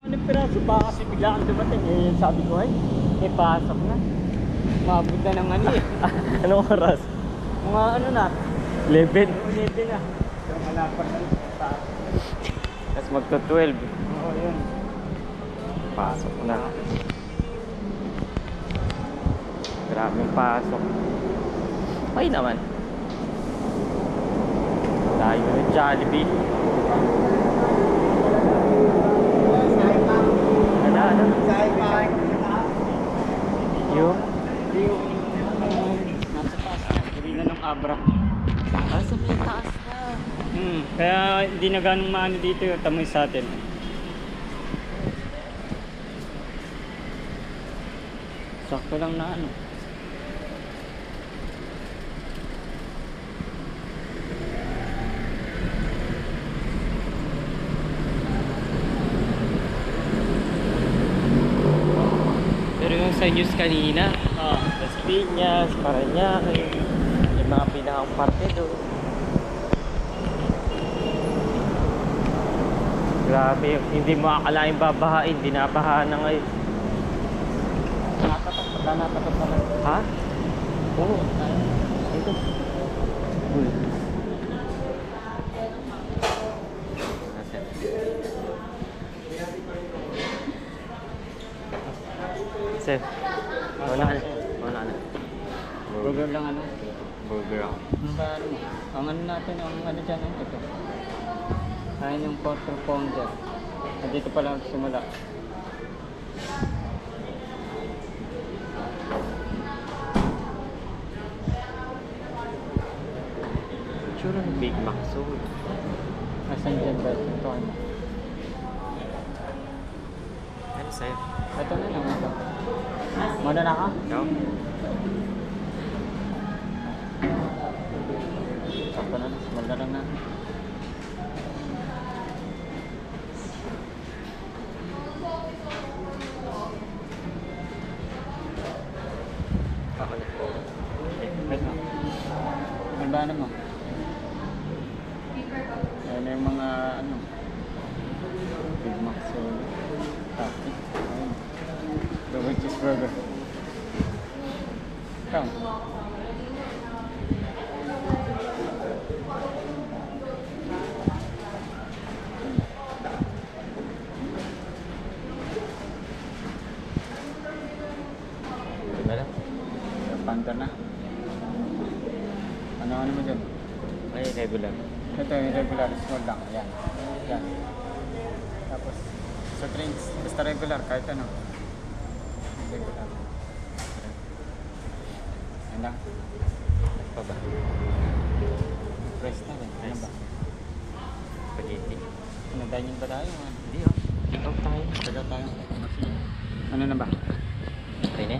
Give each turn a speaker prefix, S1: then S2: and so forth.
S1: Anong piraso ba kasi bigla kang dumating eh, sabi ko ay pasok na. Maabot na ng ano eh.
S2: Anong oras?
S1: Mga ano na,
S2: 11.
S1: 11 na. So malapad na sa
S2: Tapos magto-12.
S1: oo yun.
S2: Pasok na. Maraming pasok. Okay naman. Tayo ng Jollibee. Ano? Yung?
S1: Nasa taas na, hindi na ng Abra.
S3: Ah, sa may taas na.
S1: Kaya hindi na ganong maano dito yung tamoy sa atin. Sakto lang na ano.
S2: Pero yung sa news kanina, Las Piñas, Parañaque, yung mga pinakang parte doon. Grabe, hindi mo akalain babahain, dinabaha na ngayon.
S1: Natatak na lang.
S2: Ha? Oo. Ito. Uy. Sir, wala ka na. Wala ka na.
S1: Burger lang ano.
S2: Burger ako.
S1: Ang ano natin, ang ano dyan, ito. Ayun yung quarter pounder. Dito pa lang simula.
S2: Tsura ng Big Mac soul.
S1: Nasaan dyan ba? Ito ano.
S2: Ano sa'yo?
S1: Ito na lang. Ito. Muna na ka?
S2: No?
S1: Sakto na. Small na lang na.
S2: Ako na.
S1: Ito. Ano ba naman? Ayan yung mga ano. Big Mac soul. Topic. Ayun. Double cheeseburger. Count.
S2: Diba lang?
S1: Panta na. Ano mo dyan?
S2: Ay, regular.
S1: Ito yung regular, small lang. Ayan. Ayan. Tapos, sa drinks, basta regular, kahit ano. Regular. Ayan lang.
S2: Pa ba?
S1: Price na rin. Ano ba?
S2: Spaghetti.
S1: Ano, dining ba tayo?
S2: Hindi oh. Ikaw tayo.
S1: Tagal tayo. Ano na ba?
S2: Okay na.